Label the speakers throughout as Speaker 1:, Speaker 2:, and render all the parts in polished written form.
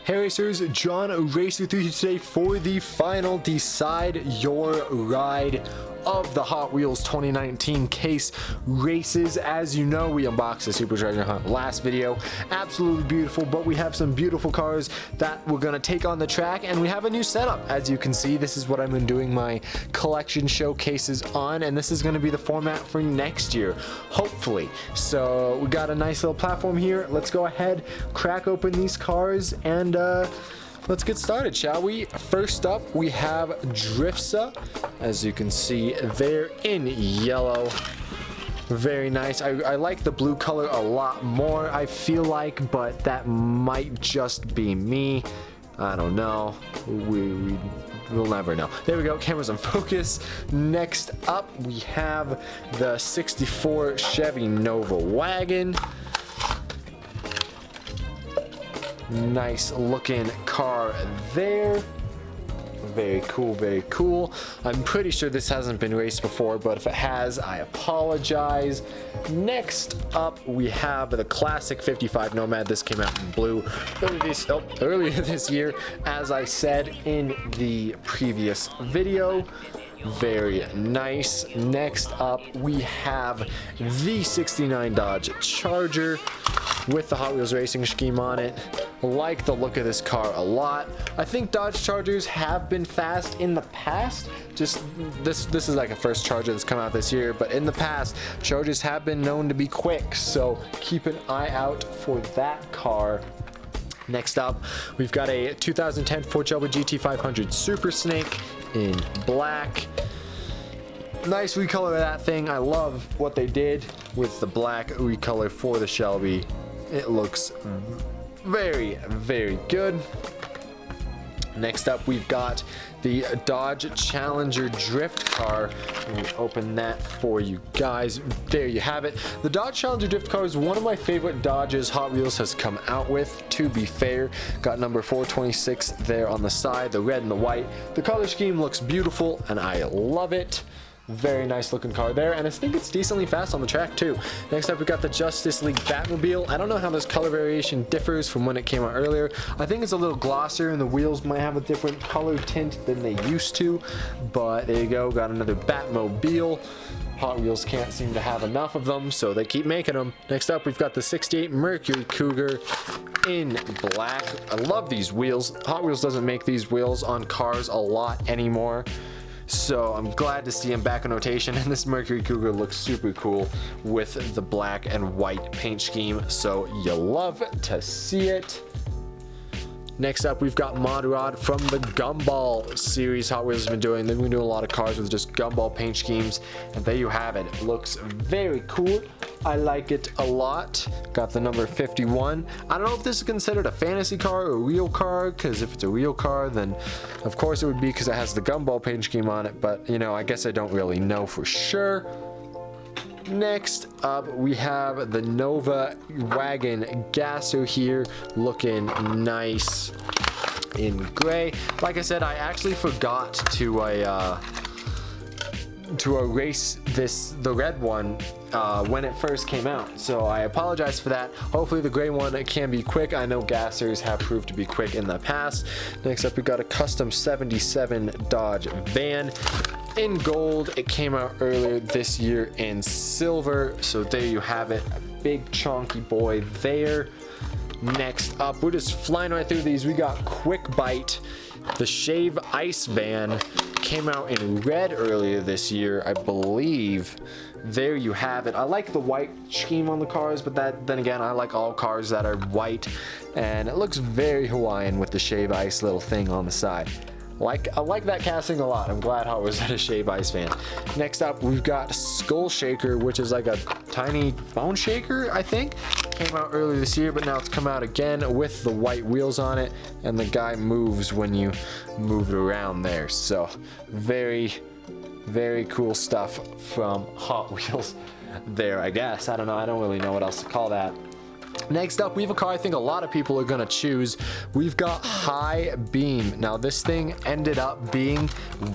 Speaker 1: Hey racers, John Racer 3 today for the final Decide Your Ride of the Hot Wheels 2019 case races. As you know, we unboxed the Supercharger Hunt last video. Absolutely beautiful, but we have some beautiful cars that we're gonna take on the track, and we have a new setup. As you can see, this is what I've been doing my collection showcases on, and this is gonna be the format for next year, hopefully. So we got a nice little platform here. Let's go ahead, crack open these cars, and let's get started, shall we? First up, we have Driftsa, as you can see there in yellow. Very nice. I like the blue color a lot more, I feel like, but that might just be me. I don't know. We'll never know. There we go. Camera's on focus. Next up, we have the 64 Chevy Nova wagon. Nice looking car there. Very cool, very cool. I'm pretty sure this hasn't been raced before, but if it has, I apologize. Next up, we have the classic 55 Nomad. This came out in blue earlier this year, as I said in the previous video. Very nice. Next up, we have the 69 Dodge Charger with the Hot Wheels racing scheme on it. Like the look of this car a lot. I think Dodge Chargers have been fast in the past. Just this is like a first Charger that's come out this year, but in the past, Chargers have been known to be quick, so keep an eye out for that car. Next up, we've got a 2010 Ford Shelby GT500 Super Snake in black. Nice recolor of that thing. I love what they did with the black recolor for the Shelby. It looks very, very good. Next up, we've got the Dodge Challenger drift car. Let me open that for you guys. There you have it. The Dodge Challenger drift car is one of my favorite Dodges Hot Wheels has come out with, to be fair. Got number 426 there on the side, the red and the white. The color scheme looks beautiful, and I love it. Very nice looking car there, and I think it's decently fast on the track too. Next up, we got the Justice League Batmobile. I don't know how this color variation differs from when it came out earlier. I think it's a little glossier, and the wheels might have a different color tint than they used to, but there you go. Got another Batmobile. Hot Wheels can't seem to have enough of them, so they keep making them. Next up, we've got the 68 Mercury Cougar in black. I love these wheels. Hot Wheels doesn't make these wheels on cars a lot anymore, so I'm glad to see him back in rotation, and this Mercury Cougar looks super cool with the black and white paint scheme, so you love to see it. Next up, we've got Mod Rod from the Gumball series Hot Wheels has been doing. They've been doing a lot of cars with just Gumball paint schemes, and there you have it. It looks very cool. I like it a lot. Got the number 51. I don't know if this is considered a fantasy car or a real car, because if it's a real car, then of course it would be, because it has the Gumball paint scheme on it, but you know, I guess I don't really know for sure. Next up, we have the Nova wagon gasser here, looking nice in gray. Like I said, I actually forgot to erase the red one when it first came out, so I apologize for that. Hopefully the gray one can be quick. I know gassers have proved to be quick in the past. Next up, we got a custom 77 Dodge van in gold. It came out earlier this year in silver, so there you have it. A big chunky boy there. Next up, we're just flying right through these. We got Quick Bite, the Shave Ice van. Came out in red earlier this year, I believe. There you have it. I like the white scheme on the cars, but then again, I like all cars that are white, and it looks very Hawaiian with the Shave Ice little thing on the side. I like that casting a lot. I'm glad Hot Wheels had a Shave Ice fan. Next up, we've got Skull Shaker, which is like a tiny bone shaker, I think. Came out earlier this year, but now it's come out again with the white wheels on it, and the guy moves when you move it around there. So very, very cool stuff from Hot Wheels there, I guess. I don't know. I don't really know what else to call that. Next up, we have a car I think a lot of people are gonna choose. We've got High Beam. Now this thing ended up being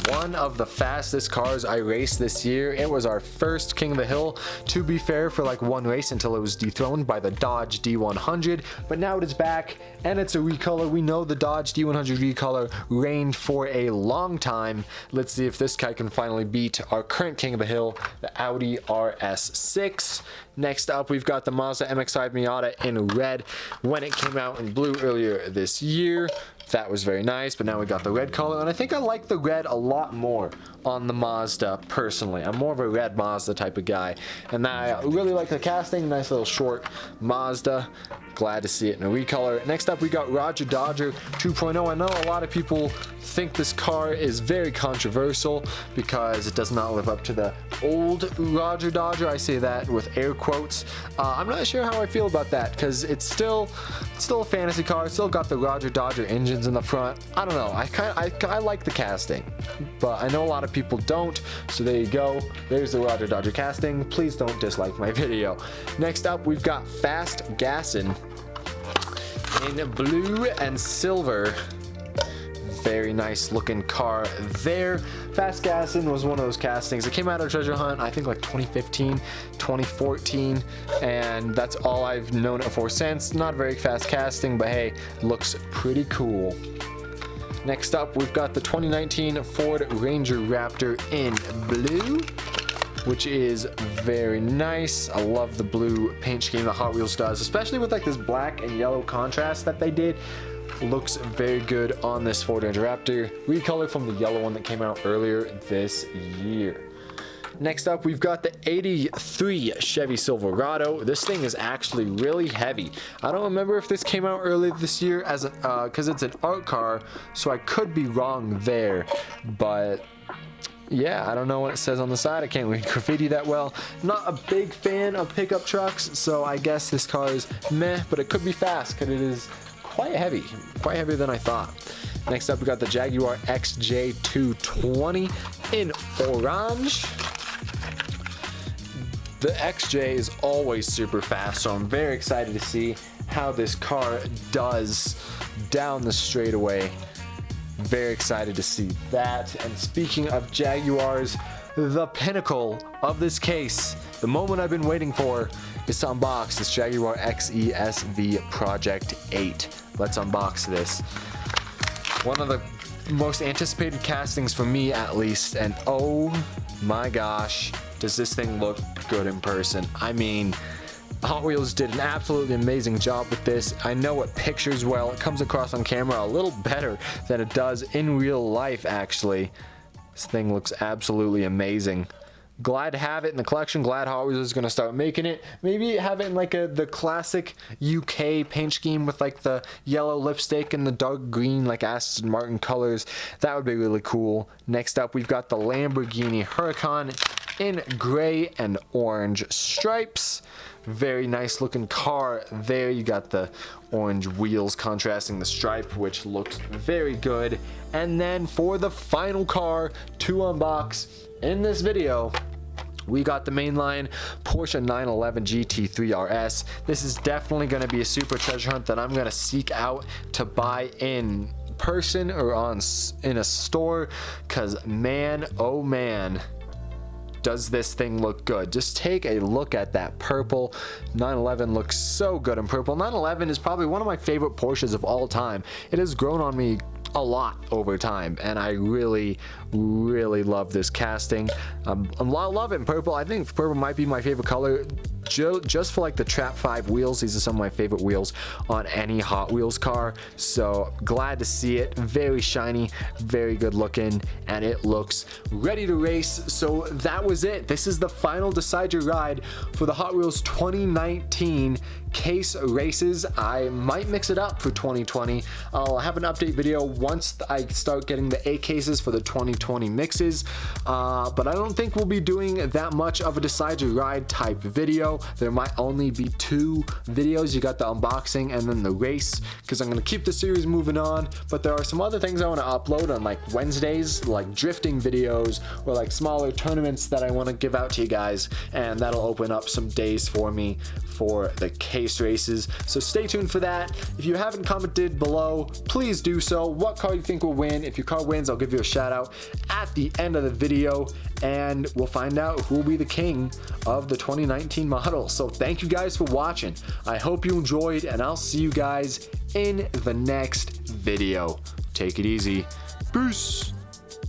Speaker 1: one of the fastest cars I raced this year. It was our first King of the Hill, to be fair, for like one race until it was dethroned by the Dodge D100. But now it is back and it's a recolor. We know the Dodge D100 recolor reigned for a long time. Let's see if this guy can finally beat our current King of the Hill, the Audi RS6. Next up, we've got the Mazda MX-5 Miata in red. When it came out in blue earlier this year, that was very nice, but now we got the red color, and I think I like the red a lot more on the Mazda personally. I'm more of a red Mazda type of guy, and I really like the casting. Nice little short Mazda. Glad to see it in a recolor. Next up, we got Roger Dodger 2.0. I know a lot of people think this car is very controversial because it does not live up to the old Roger Dodger. I say that with air quotes. I'm not sure how I feel about that because it's still a fantasy car. It's still got the Roger Dodger engines in the front. I don't know. I like the casting, but I know a lot of people don't. So there you go. There's the Roger Dodger casting. Please don't dislike my video. Next up, we've got Fast Gassin in blue and silver. Very nice looking car there. Fast Gassin was one of those castings. It came out of Treasure Hunt, I think like 2015, 2014, and that's all I've known it for since. Not very fast casting, but hey, looks pretty cool. Next up, we've got the 2019 Ford Ranger Raptor in blue, which is very nice. I love the blue paint scheme that Hot Wheels does, especially with like this black and yellow contrast that they did. Looks very good on this Ford Ranger Raptor, recolor from the yellow one that came out earlier this year. Next up, we've got the 83 Chevy Silverado. This thing is actually really heavy. I don't remember if this came out earlier this year as a because it's an art car, so I could be wrong there, but yeah, I don't know what it says on the side. I can't read graffiti that well. Not a big fan of pickup trucks, so I guess this car is meh, but it could be fast because it is quite heavier than I thought. Next up, we got the Jaguar XJ220 in orange. The XJ is always super fast, so I'm very excited to see how this car does down the straightaway. Very excited to see that. And speaking of Jaguars, the pinnacle of this case, the moment I've been waiting for, is to unbox this Jaguar XESV Project 8. Let's unbox this. One of the most anticipated castings for me, at least, and oh my gosh, does this thing look good in person. I mean, Hot Wheels did an absolutely amazing job with this. I know it pictures well. It comes across on camera a little better than it does in real life, actually. This thing looks absolutely amazing. Glad to have it in the collection. Glad Hot Wheels is going to start making it. Maybe have it in like the classic UK paint scheme with like the yellow lipstick and the dark green like Aston Martin colors. That would be really cool. Next up, we've got the Lamborghini Huracan in gray and orange stripes. Very nice looking car there. You got the orange wheels contrasting the stripe, which looks very good. And then for the final car to unbox in this video, we got the mainline Porsche 911 GT3 RS. This is definitely going to be a super treasure hunt that I'm going to seek out to buy in person or in a store, because man, oh man, does this thing look good. Just take a look at that purple. 911 looks so good in purple. 911 is probably one of my favorite Porsches of all time. It has grown on me a lot over time, and I really love this casting. I love it in purple. I think purple might be my favorite color just for like the Trap 5 wheels. These are some of my favorite wheels on any Hot Wheels car, so glad to see it. Very shiny, very good looking, and it looks ready to race. So that was it. This is the final Decide Your Ride for the Hot Wheels 2019 case races. I might mix it up for 2020. I'll have an update video once I start getting the A cases for the 2020 mixes, but I don't think we'll be doing that much of a Decide Your Ride type video. There might only be 2 videos. You got the unboxing and then the race, because I'm going to keep the series moving on, but there are some other things I want to upload on like Wednesdays, like drifting videos or like smaller tournaments that I want to give out to you guys, and that'll open up some days for me for the case pace races. So stay tuned for that. If you haven't commented below, please do so. What car you think will win? If your car wins, I'll give you a shout out at the end of the video, and we'll find out who will be the king of the 2019 model. So thank you guys for watching. I hope you enjoyed, and I'll see you guys in the next video. Take it easy. Peace.